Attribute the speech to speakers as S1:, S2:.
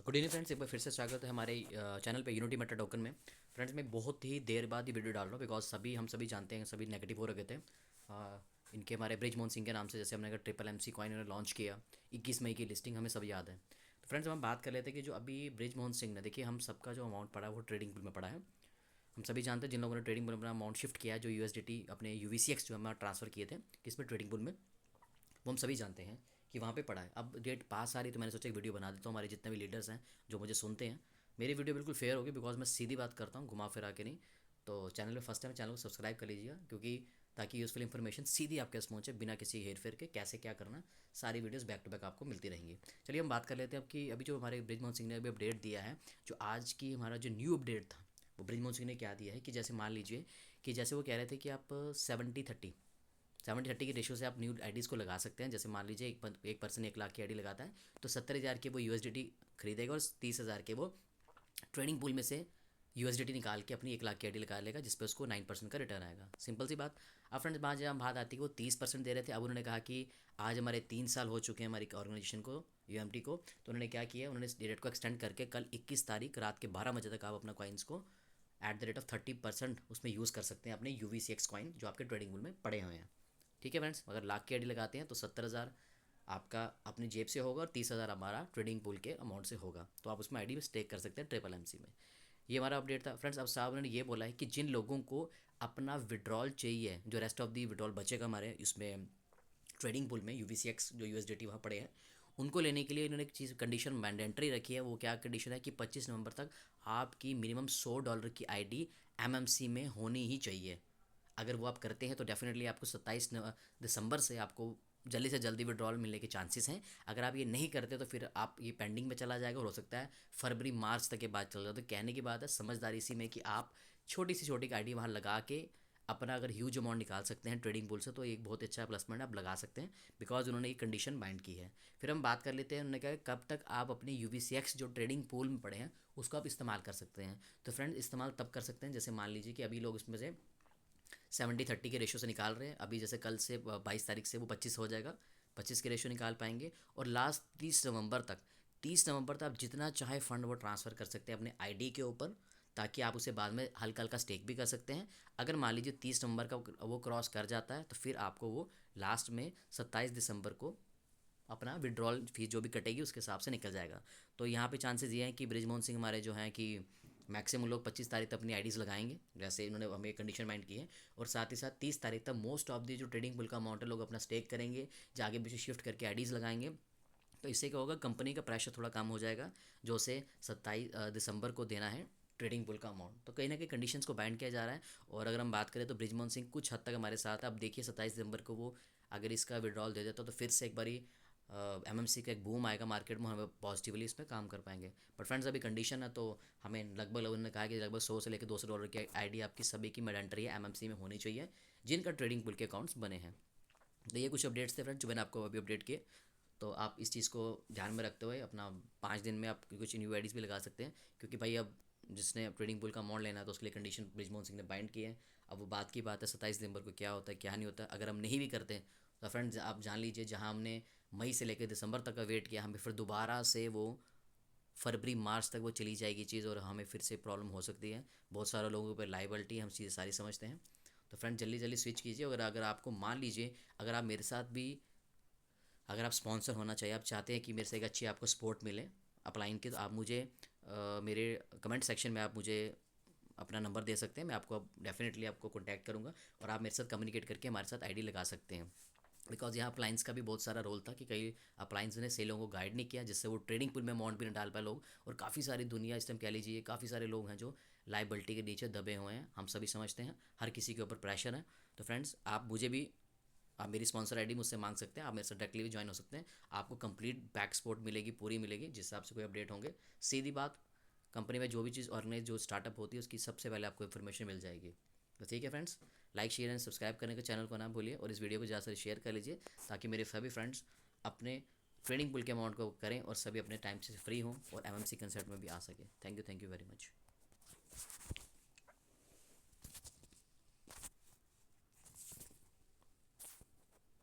S1: Good evening friends, एक बार फिर से स्वागत है हमारे चैनल पे यूनिटी मेटा टोकन में। फ्रेंड्स मैं बहुत ही देर बाद ये वीडियो डाल रहा हूँ बिकॉज हम सभी जानते हैं, सभी नेगेटिव हो रखे थे। इनके हमारे ब्रिजमोहन सिंह के नाम से जैसे हमने अगर ट्रिपल एम सी कॉइन इन्होंने लॉन्च किया 21 मई की लिस्टिंग हमें सब याद है। तो फ्रेंड्स हम बात कर लेते हैं कि जो अभी ब्रिजमोहन सिंह ने, देखिए हम सबका जो अमाउंट पड़ा है वो ट्रेडिंग पूल में पड़ा है। हम सभी जानते हैं जिन लोगों ने ट्रेडिंग पूल में अपना अमाउंट शिफ्ट किया है, जो यूएसडीटी अपने यूवीसीएक्स जो हमारा ट्रांसफर किए थे किसमें, ट्रेडिंग पूल में, वो हम सभी जानते हैं कि वहाँ पे पड़ा है। अब डेट पास आ रही तो मैंने सोचा एक वीडियो बना देता हूँ। हमारे जितने भी लीडर्स हैं जो मुझे सुनते हैं, मेरी वीडियो बिल्कुल फेयर होगी बिकॉज मैं सीधी बात करता हूँ, घुमा फिरा के नहीं। तो चैनल में फर्स्ट टाइम, चैनल को सब्सक्राइब कर लीजिएगा, क्योंकि ताकि यूज़फुल इन्फॉर्मेशन सीधी आपके पास पहुँचे बिना किसी हेर फेर के, कैसे क्या करना, सारी वीडियोस बैक टू बैक आपको मिलती रहेंगी। चलिए हम बात कर लेते हैं अब कि अभी जो हमारे ब्रिजमोहन सिंह ने अभी अपडेट दिया है, जो आज की हमारा जो न्यू अपडेट था, वो ब्रिजमोहन सिंह ने क्या दिया है कि जैसे मान लीजिए कि जैसे वो कह रहे थे कि आप 70-30 की रेशियो से आप न्यू आईडीज़ को लगा सकते हैं। जैसे मान लीजिए एक पर्सन 1 लाख की आईडी लगाता है तो 70,000 के वो यूएसडीटी खरीदेगा और 30,000 के वो ट्रेडिंग पूल में से यूएसडीटी निकाल के अपनी 1 लाख की आईडी लगा लेगा, जिस पे उसको 9% का रिटर्न आएगा। सिंपल सी बात। अब फ्रेंड्स बात आती है कि वो 30% दे रहे थे, अब उन्होंने कहा कि आज हमारे 3 साल हो चुके हैं हमारी ऑर्गेनाइजेशन को, यूएमटी को। तो उन्होंने क्या किया, उन्होंने इस डेट को एक्सटेंड करके कल 21 तारीख रात के 12 बजे तक आप अपना कॉइन्स को @30% उसमें यूज़ कर सकते हैं, अपने यूवीसीएक्स कॉइन जो आपके ट्रेडिंग पूल में पड़े हुए हैं। ठीक है फ्रेंड्स, अगर लाख की आईडी लगाते हैं तो 70,000 आपका अपनी जेब से होगा और 30,000 हमारा ट्रेडिंग पूल के अमाउंट से होगा। तो आप उसमें आईडी में स्टेक कर सकते हैं ट्रिपल एमसी में। ये हमारा अपडेट था फ्रेंड्स। अब साहब ने ये बोला है कि जिन लोगों को अपना विड्रॉल चाहिए, जो रेस्ट ऑफ दी विड्रॉल बचेगा हमारे इसमें ट्रेडिंग पूल में, यूवीसीएक्स जो यूएसडीटी वहाँ पड़े हैं, उनको लेने के लिए इन्होंने एक चीज़ कंडीशन मैंडेटरी रखी है। वो क्या कंडीशन है कि 25 नवंबर तक आपकी मिनिमम $100 की आईडी एमएमसी में होनी ही चाहिए। अगर वो आप करते हैं तो डेफिनेटली आपको 27 दिसंबर से आपको जल्दी से जल्दी विड्रॉल मिलने के चांसेस हैं। अगर आप ये नहीं करते तो फिर आप ये पेंडिंग में चला जाएगा और हो सकता है फरवरी मार्च तक के बाद चल जाए। तो कहने की बात है समझदारी इसी में कि आप छोटी सी छोटी आईडी वहाँ लगा के अपना अगर ह्यूज अमाउंट निकाल सकते हैं ट्रेडिंग पूल से, तो एक बहुत अच्छा प्लस पॉइंट आप लगा सकते हैं, बिकॉज उन्होंने ये कंडीशन बाइंड की है। फिर हम बात कर लेते हैं, उन्होंने कहा कब तक आप अपने यूवीसीएक्स जो ट्रेडिंग पूल में पड़े हैं उसको आप इस्तेमाल कर सकते हैं। तो फ्रेंड्स इस्तेमाल तब कर सकते हैं जैसे मान लीजिए कि अभी लोग इसमें से 70-30 के रेशो से निकाल रहे हैं। अभी जैसे कल से 22 तारीख से वो 25 हो जाएगा, 25 के रेशो निकाल पाएंगे। और लास्ट 30 नवंबर तक आप जितना चाहे फ़ंड वो ट्रांसफ़र कर सकते हैं अपने आईडी के ऊपर, ताकि आप उसे बाद में हल्का हल्का स्टेक भी कर सकते हैं। अगर मान लीजिए 30 नवंबर का वो क्रॉस कर जाता है तो फिर आपको वो लास्ट में 27 दिसंबर को अपना विड्रॉल फीस जो भी कटेगी उसके हिसाब से निकल जाएगा। तो यहाँ पे चांसेस ये हैं कि ब्रिजमोहन सिंह हमारे जो हैं कि मैक्सिमम लोग 25 तारीख तक अपनी आईडीज़ लगाएंगे, जैसे इन्होंने हमें कंडीशन माइंड की है। और साथ ही साथ 30 तारीख तक मोस्ट ऑफ दी जो ट्रेडिंग पुल का अमाउंट है लोग अपना स्टेक करेंगे, जाके पीछे शिफ्ट करके आईडीज़ लगाएंगे। तो इससे क्या होगा, कंपनी का प्रेशर थोड़ा कम हो जाएगा, जो उसे 27 दिसंबर को देना है ट्रेडिंग पुल का अमाउंट। तो कहीं ना कहीं कंडीशंस को बाइंड किया जा रहा है। और अगर हम बात करें तो ब्रिजमोहन सिंह कुछ हद तक हमारे साथ है। अब देखिए 27 दिसंबर को वो अगर इसका विड्रॉल दे देता तो फिर से एक बारी एमएमसी का एक बूम आएगा मार्केट में, हमें पॉजिटिवली इस पर काम कर पाएंगे। बट फ्रेंड्स अभी कंडीशन है तो हमें लगभग उन्होंने कहा कि लगभग 100 से लेकर $200 की आईडी आपकी सभी की मैंडेटरी है एमएमसी में होनी चाहिए, जिनका ट्रेडिंग पुल के अकाउंट्स बने हैं। तो ये कुछ अपडेट्स थे फ्रेंड्स जो मैंने आपको अभी अपडेट किए। तो आप इस चीज़ को ध्यान में रखते हुए अपना 5 दिन में आप कुछ न्यू आईडीज़ भी लगा सकते हैं, क्योंकि भाई अब जिसने ट्रेडिंग पुल का अमाउंट लेना है तो उसके लिए कंडीशन ब्रिजमोहन सिंह ने बाइंड की है। अब वो बात की बात है 27 दिसंबर को क्या होता है क्या नहीं होता। अगर हम नहीं भी करते तो फ्रेंड्स आप जान लीजिए, जहाँ हमने मई से लेकर दिसंबर तक का वेट किया, हमें फिर दोबारा से वो फरवरी मार्च तक वो चली जाएगी चीज़ और हमें फिर से प्रॉब्लम हो सकती है। बहुत सारे लोगों पर लाइबिलिटी हम चीज़ें सारी समझते हैं। तो फ्रेंड जल्दी जल्दी स्विच कीजिए। अगर अगर आपको मान लीजिए, अगर आप मेरे साथ भी, अगर आप स्पॉन्सर होना चाहिए, आप चाहते हैं कि मेरे से एक अच्छी आपको सपोर्ट मिले अपलाइन की, तो आप मुझे मेरे कमेंट सेक्शन में आप मुझे अपना नंबर दे सकते हैं। मैं आपको डेफिनेटली आपको कॉन्टैक्ट करूँगा और आप मेरे साथ कम्युनिकेट करके हमारे साथ आईडी लगा सकते हैं। बिकॉज यहाँ अप्लाइंस का भी बहुत सारा रोल था कि कई अप्लाइंस ने सेलों को गाइड नहीं किया, जिससे वो ट्रेडिंग पुल में अमाउंट भी नहीं डाल पाए लोग। और काफ़ी सारी दुनिया इस टाइम कह लीजिए, काफ़ी सारे लोग हैं जो लाइबिलिटी के नीचे दबे हुए हैं। हम सभी समझते हैं हर किसी के ऊपर प्रेशर है। तो फ्रेंड्स आप मुझे भी, आप मेरी स्पॉन्सर आईडी मुझसे मांग सकते हैं, आप मेरे साथ डायरेक्टली भी ज्वाइन हो सकते हैं। आपको कंप्लीट बैक सपोर्ट मिलेगी, पूरी मिलेगी, जिस हिसाब से कोई अपडेट होंगे। सीधी बात, कंपनी में जो भी चीज़ ऑर्गेनाइज जो स्टार्टअप होती है उसकी सबसे पहले आपको इन्फॉर्मेशन मिल जाएगी। तो ठीक है friends, like share and subscribe करने के चैनल को ना भूलिए और इस वीडियो को ज़्यादा से शेयर कर लीजिए, ताकि मेरे सभी फ्रेंड्स अपने ट्रेडिंग पुल के अमाउंट को करें और सभी अपने टाइम से फ्री हों और एमएमसी कंसर्ट में भी आ सके। Thank you very much.